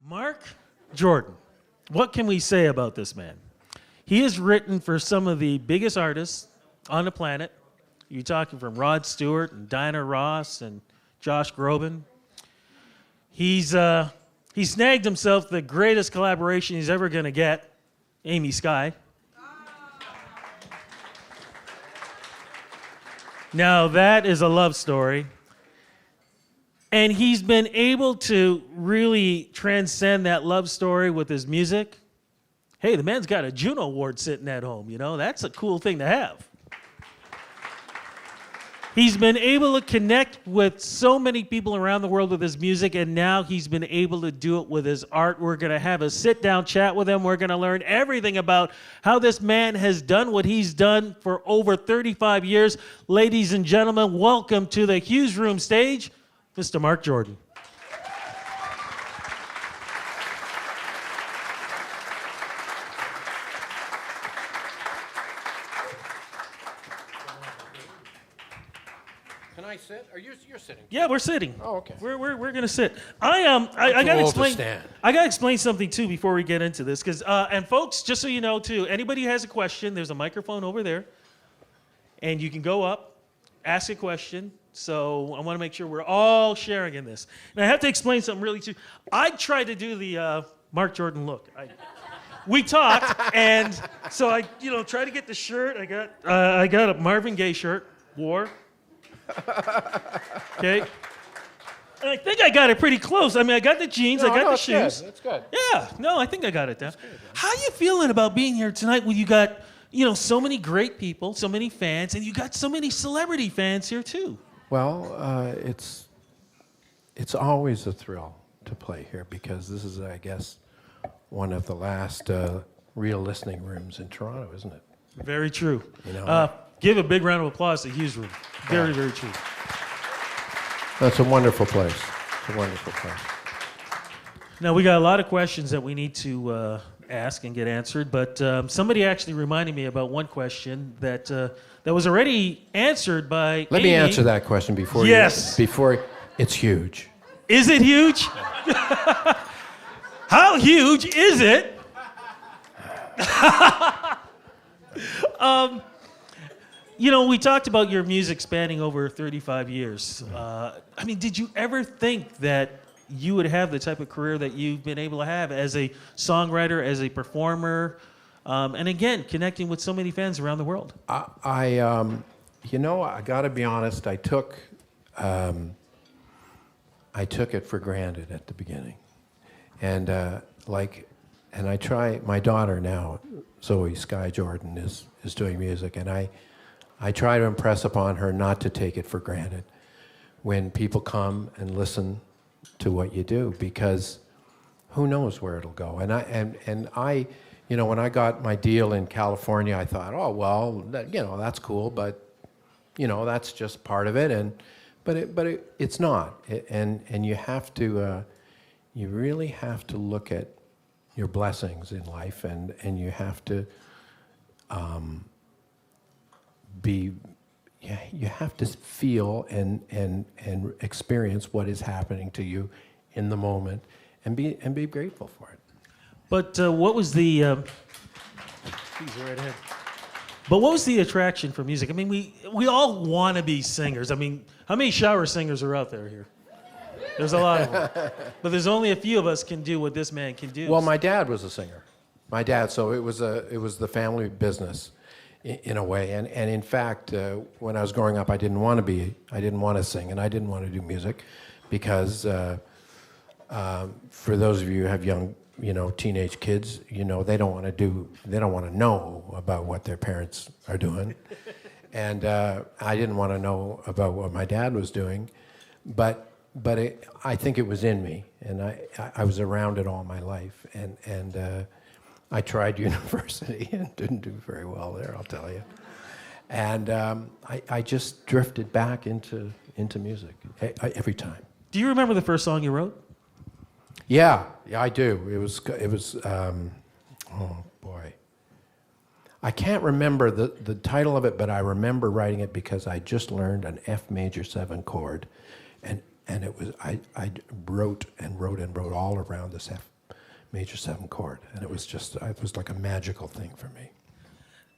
Marc Jordan. What can we say about this man? He has written for some of the biggest artists on the planet. You're talking from Rod Stewart and Diana Ross and Josh Groban. He snagged himself the greatest collaboration he's ever going to get, Amy Skye. Now that is a love story. And he's been able to really transcend that love story with his music. Hey, the man's got a Juno Award sitting at home, you know? That's a cool thing to have. He's been able to connect with so many people around the world with his music, and now he's been able to do it with his art. We're going to have a sit-down chat with him. We're going to learn everything about how this man has done what he's done for over 35 years. Ladies and gentlemen, welcome to the Hughes Room stage, Mr. Marc Jordan. Can I sit? Or you're sitting? Yeah, we're sitting. Oh, okay. We're gonna sit. I gotta explain. I gotta explain something too before we get into this, because and folks, just so you know too, anybody who has a question, there's a microphone over there, and you can go up, ask a question. So I want to make sure we're all sharing in this. And I have to explain something really too. I tried to do the Marc Jordan look. We talked, and so I tried to get the shirt. I got a Marvin Gaye shirt. Wore. Okay. And I think I got it pretty close. I mean, I got the jeans, I got the shoes. That's good. Yeah, no, I think I got it down. How you feeling about being here tonight when you got, so many great people, so many fans, and you got so many celebrity fans here too? Well, it's always a thrill to play here because this is, I guess, one of the last real listening rooms in Toronto, isn't it? Very true. Give a big round of applause to Hughes Room. Very, very true. That's a wonderful place. It's a wonderful place. Now, we got a lot of questions that we need to ask and get answered, but somebody actually reminded me about one question that was already answered by Let Amy. me answer that question before it's huge. Is it huge? How huge is it? We talked about your music spanning over 35 years. Did you ever think that you would have the type of career that you've been able to have as a songwriter, as a performer, and again, connecting with so many fans around the world? I got to be honest. I took it for granted at the beginning, and I try. My daughter now, Zoe Sky Jordan, is doing music, and I try to impress upon her not to take it for granted when people come and listen to what you do, because who knows where it'll go. And I when I got my deal in California, I thought, oh well, that's cool, but that's just part of it. But it's not. And you have to, you really have to look at your blessings in life, and you have to. You have to feel and experience what is happening to you in the moment, and be grateful for it. But what was the? Please, right ahead. But what was the attraction for music? I mean, we all want to be singers. I mean, how many shower singers are out there here? There's a lot of them, but there's only a few of us can do what this man can do. Well, my dad was a singer. So it was the family business. In a way, and in fact, when I was growing up, I didn't want to sing, and I didn't want to do music, because for those of you who have young, teenage kids, they don't want to know about what their parents are doing, and I didn't want to know about what my dad was doing, but I think it was in me, and I was around it all my life, and. I tried university and didn't do very well there, I'll tell you. And I just drifted back into music every time. Do you remember the first song you wrote? Yeah, I do. It was. Oh boy, I can't remember the title of it, but I remember writing it because I just learned an F major 7 chord, and it was I wrote all around this major 7 chord, and it was like a magical thing for me.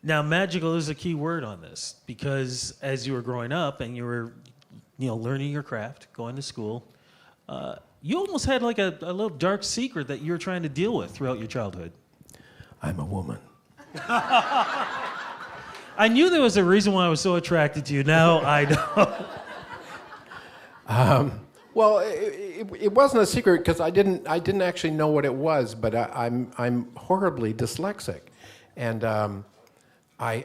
Now, magical is a key word on this, because as you were growing up and you were, learning your craft, going to school, you almost had like a little dark secret that you were trying to deal with throughout your childhood. I'm a woman. I knew there was a reason why I was so attracted to you. Now I know. Well, it wasn't a secret because I didn't actually know what it was, but I'm horribly dyslexic, and I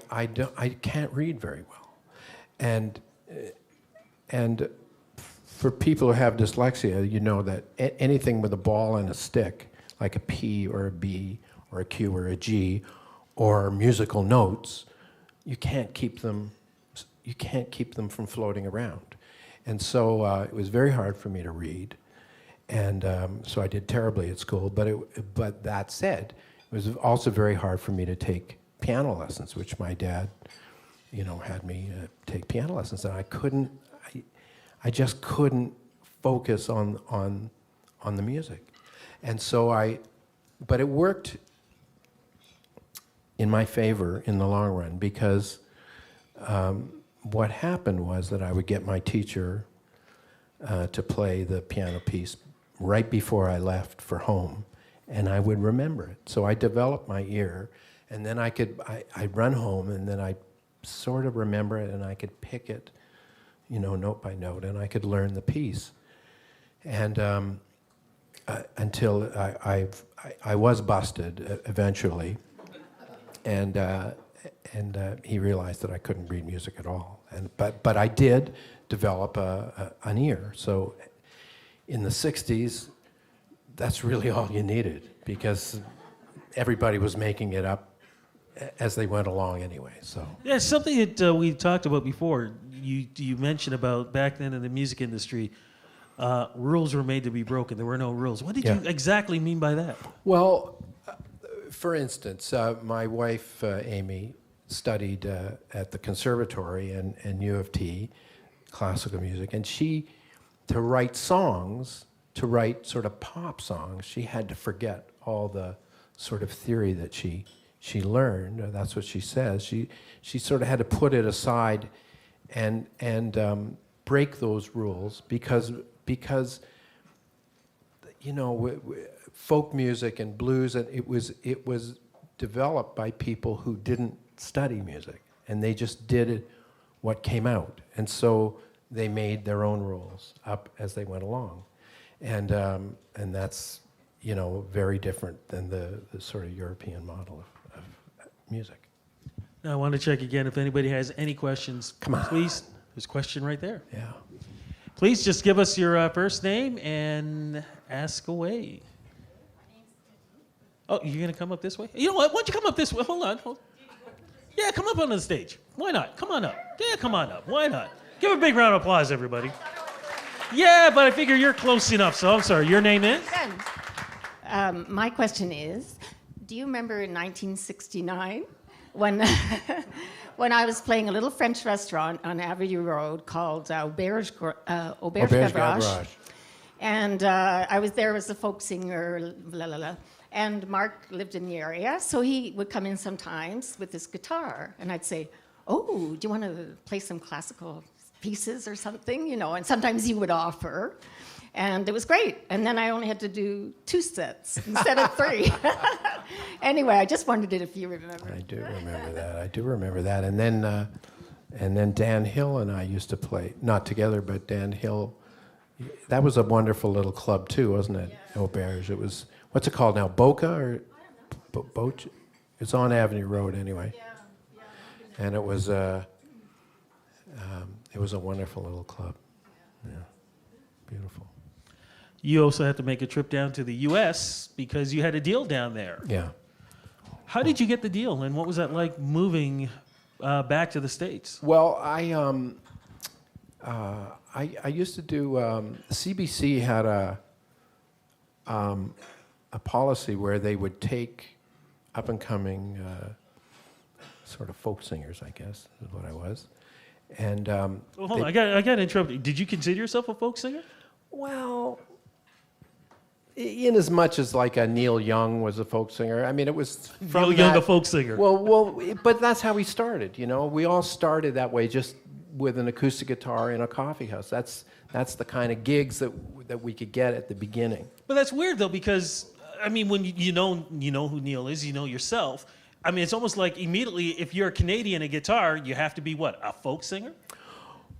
can't read very well, and for people who have dyslexia, you know that anything with a ball and a stick, like a P or a B or a Q or a G, or musical notes, you can't keep them from floating around. And so it was very hard for me to read, and so I did terribly at school. But that said, it was also very hard for me to take piano lessons, which my dad, had me take piano lessons, and I just couldn't focus on the music, and so but it worked in my favor in the long run, because what happened was that I would get my teacher to play the piano piece right before I left for home, and I would remember it. So I developed my ear, and then I'd run home, and then I'd sort of remember it, and I could pick it, note by note, and I could learn the piece. And until I was busted eventually, and he realized that I couldn't read music at all. But I did develop an ear. So in the 60s, that's really all you needed, because everybody was making it up as they went along anyway. So yeah, something that we talked about before. You mentioned about back then in the music industry, rules were made to be broken. There were no rules. What did you exactly mean by that? Well, for instance, my wife, Amy, studied at the conservatory and U of T, classical music, and to write sort of pop songs, she had to forget all the sort of theory that she learned. That's what she says. She sort of had to put it aside and break those rules because folk music and blues, and it was developed by people who didn't study music, and they just did what came out, and so they made their own rules up as they went along, and that's very different than the sort of European model of music. Now I want to check again if anybody has any questions. Come on. Please, there's a question right there. Yeah. Please just give us your first name and ask away. Oh, you're going to come up this way? You know what? Why don't you come up this way? Hold on. Yeah, come up on the stage. Why not? Come on up. Yeah, come on up. Why not? Give a big round of applause, everybody. Yeah, but I figure you're close enough, so I'm sorry. Your name is? My question is, do you remember in 1969 when I was playing a little French restaurant on Avenue Road called Auberge Garage? And I was there as a folk singer, blah, blah, blah. And Marc lived in the area, so he would come in sometimes with his guitar. And I'd say, oh, do you want to play some classical pieces or something? And sometimes he would offer. And it was great. And then I only had to do 2 sets instead of 3. Anyway, I just wondered if you remember. I do remember that. And then Dan Hill and I used to play, not together, but Dan Hill. That was a wonderful little club too, wasn't it? Yeah. Auberge. It was, what's it called now? Boca or Boch? It's on Avenue Road anyway. Yeah. And it was a wonderful little club. Yeah. Beautiful. You also had to make a trip down to the U.S. because you had a deal down there. Yeah. How did you get the deal, and what was that like moving back to the States? Well, I used to do. CBC had a policy where they would take up and coming sort of folk singers, I guess is what I was, and. Well, hold on, I got to interrupt you. Did you consider yourself a folk singer? Well, in as much as like a Neil Young was a folk singer. I mean, it was from Neil Young, a folk singer. Well, but that's how we started. You know, we all started that way, just with an acoustic guitar in a coffee house. That's the kind of gigs that we could get at the beginning. But that's weird though, because I mean, when you know who Neil is, you know yourself. I mean, it's almost like immediately, if you're a Canadian and guitar, you have to be what, a folk singer?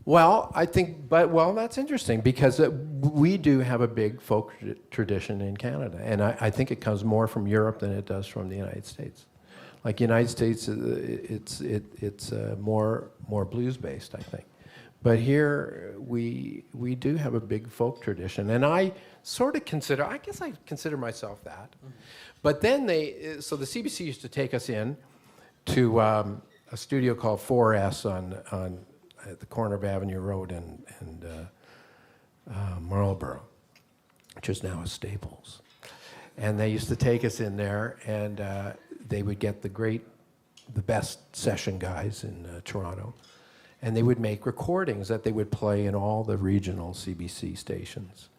Well, I think, that's interesting because we do have a big folk tradition in Canada, and I think it comes more from Europe than it does from the United States. Like United States, it's more blues based, I think, but here we do have a big folk tradition, and I consider myself that. Mm-hmm. But then so the CBC used to take us in to a studio called 4S on at the corner of Avenue Road and Marlborough, which is now a Staples. And they used to take us in there, and they would get the best session guys in Toronto, and they would make recordings that they would play in all the regional CBC stations.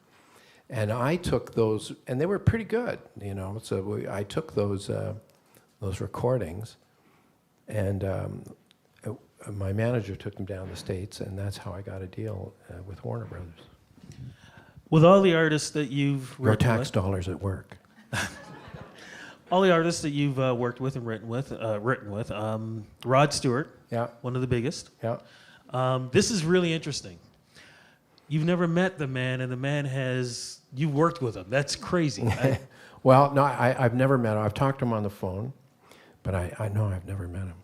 And I took those, and they were pretty good, you know. So I took those recordings, and my manager took them down the States, and that's how I got a deal with Warner Brothers. With all the artists that you've Your tax dollars at work. All the artists that you've worked with and written with, Rod Stewart, Yeah. one of the biggest. Yeah. This is really interesting. You've never met the man, and the man you worked with him. That's crazy. Well, no, I've never met him. I've talked to him on the phone, but I know I've never met him.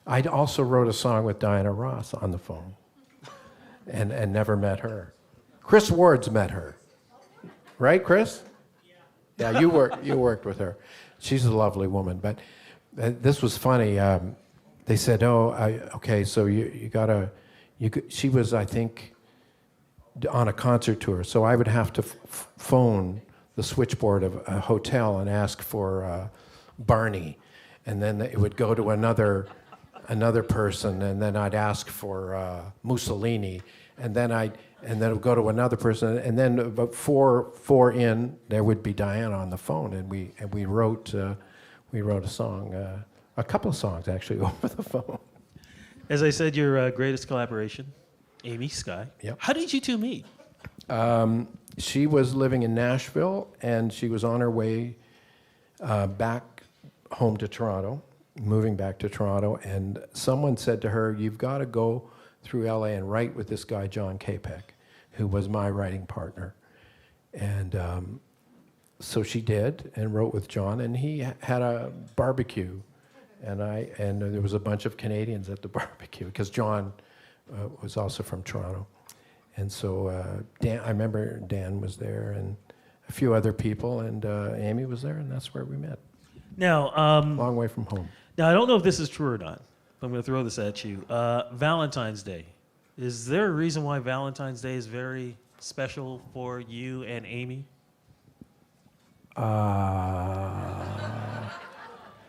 I also wrote a song with Diana Ross on the phone, and never met her. Chris Ward's met her, right, Chris? Yeah, you worked with her. She's a lovely woman. But this was funny. They said, okay, so you gotta. She was, I think, on a concert tour, so I would have to phone the switchboard of a hotel and ask for Barney, and then it would go to another person, and then I'd ask for Mussolini, and then it would go to another person, and then about four in, there would be Diana on the phone, and we wrote a song, a couple of songs actually over the phone. As I said, your greatest collaboration, Amy Sky. Yep. How did you two meet? She was living in Nashville, and she was on her way back home to Toronto, moving back to Toronto, and someone said to her, "You've got to go through LA and write with this guy, John Capek, who was my writing partner." And so she did, and wrote with John, and he had a barbecue, and there was a bunch of Canadians at the barbecue, because John was also from Toronto. And so I remember Dan was there, and a few other people, and Amy was there, and that's where we met. Now, long way from home. Now, I don't know if this is true or not, but I'm going to throw this at you. Valentine's Day. Is there a reason why Valentine's Day is very special for you and Amy?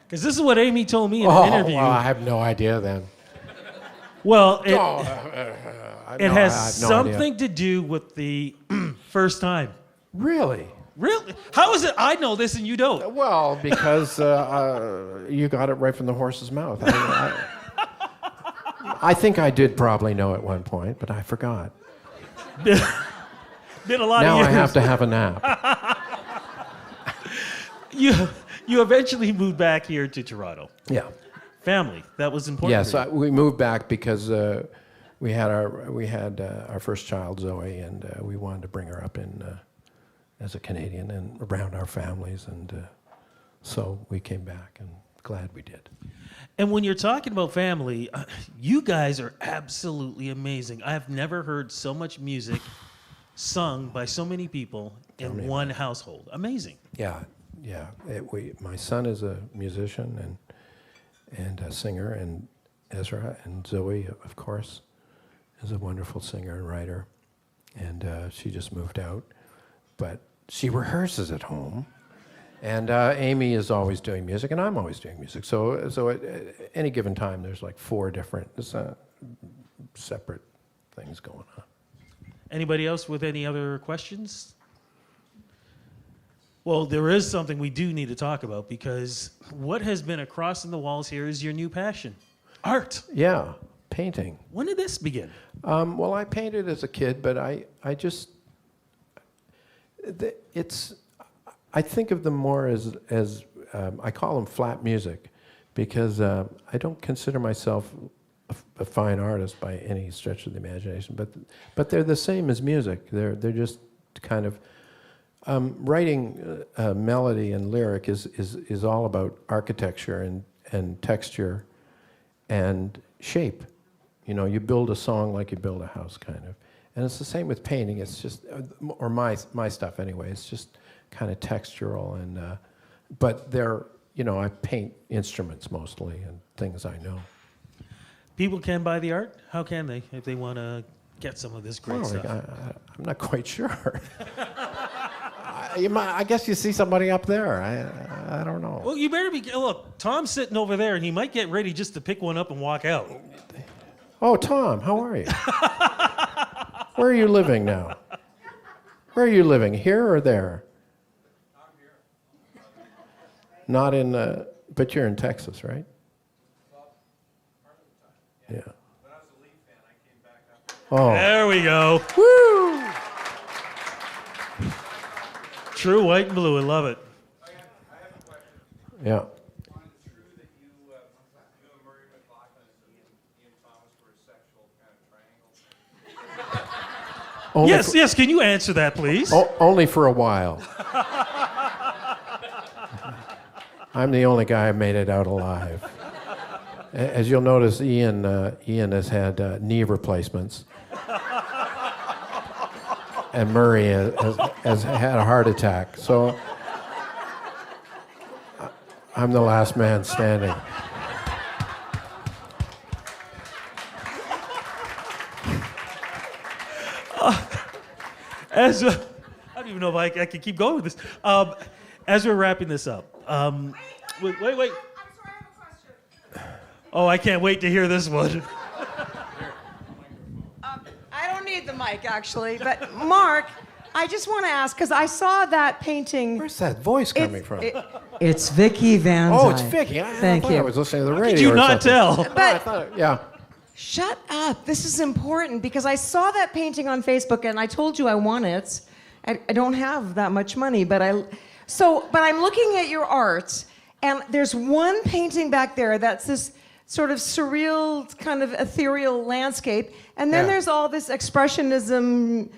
Because this is what Amy told me in an interview. Well, I have no idea then. Well, it has no something idea. to do with the first time. Really? Really? How is it I know this and you don't? Well, because you got it right from the horse's mouth. I think I did probably know at one point, but I forgot. Been a lot now of years. I have to have a nap. You eventually moved back here to Toronto. Yeah. Family, that was important. Yes, we moved back because we had our first child, Zoe, and we wanted to bring her up in as a Canadian and around our families, and so we came back, and glad we did. And when you're talking about family, you guys are absolutely amazing. I have never heard so much music sung by so many people in one household. Amazing. Yeah. My son is a musician and a singer, and Ezra, and Zoe, of course, is a wonderful singer and writer, and she just moved out, but she rehearses at home, and Amy is always doing music, and I'm always doing music, so at any given time there's like 4 different separate things going on. Anybody else with any other questions? Well, there is something we do need to talk about, because what has been across in the walls here is your new passion, art. Yeah, painting. When did this begin? Well, I painted as a kid, but I think of them more as I call them flat music, because I don't consider myself a fine artist by any stretch of the imagination, but they're the same as music. They're just kind of writing melody and lyric is all about architecture and texture and shape. You know, you build a song like you build a house, kind of. And it's the same with painting. It's just, or my stuff anyway. It's just kind of textural, and but they're, you know, I paint instruments mostly and things I know. People can buy the art. How can they, if they want to get some of this great stuff? I'm not quite sure. I guess you see somebody up there. I don't know. Well, you better be. Look, Tom's sitting over there, and he might get ready just to pick one up and walk out. Oh, Tom, how are you? Where are you living now? Where are you living, here or there? I'm here. Not in, but you're in Texas, right? Well, part of the time. Yeah. When I was a Leaf fan, I came back up. Oh. There we go. Woo! True white and blue. I love it. I have a question. Yeah. Is it true that you and Murray McLaughlin and Ian Thomas were a sexual kind of triangle? Only Yes. Can you answer that, please? Only for a while. I'm the only guy who made it out alive. As you'll notice, Ian has had knee replacements. And Murray has had a heart attack. So I'm the last man standing. I don't even know if I can keep going with this. As we're wrapping this up, wait. I'm sorry, I have a question. Oh, I can't wait to hear this one. I don't need the mic, actually, but Mark, I just want to ask, because I saw that painting. Where's that voice coming from? It's Vicky Van Oh, Dyke. it's Vicky. Thank I thought you. I was listening to the radio. Did you or not something. tell? No, I thought, yeah. Shut up. This is important, because I saw that painting on Facebook, and I told you I want it. I don't have that much money, but I'm looking at your art, and there's one painting back there that's this sort of surreal, kind of ethereal landscape, and then Yeah. there's all this expressionism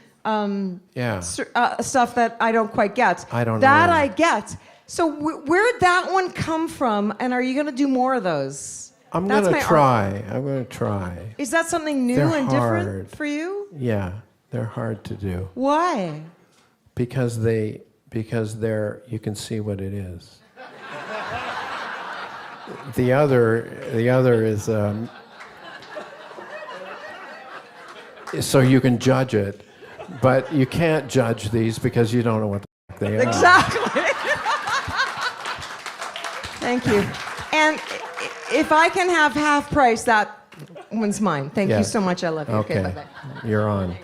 stuff that I don't quite get. I don't know. That I get. So where'd that one come from, and are you going to do more of those? I'm That's going my to art. try. I'm going to try. Is that something new They're and hard. different for you? Yeah, they're hard to do. Why? Because they're, you can see what it is. The other is so you can judge it, but you can't judge these because you don't know what the fuck they are. Exactly. Thank you. And if I can have half price, that one's mine. Thank Yeah. you so much. I love you. Okay, bye-bye. you're on.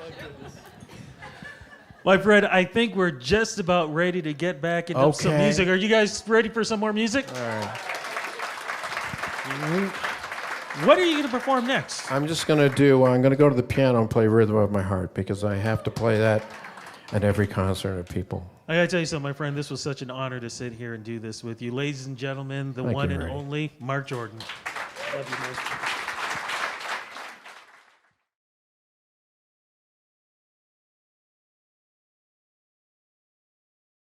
My friend, I think we're just about ready to get back into some Okay. music. Are you guys ready for some more music? All right. What are you going to perform next? I'm going to go to the piano and play Rhythm of My Heart because I have to play that at every concert of people. I got to tell you something, my friend. This was such an honor to sit here and do this with you. Ladies and gentlemen, the Thank one you, and Ray. only Marc Jordan. Love you, man.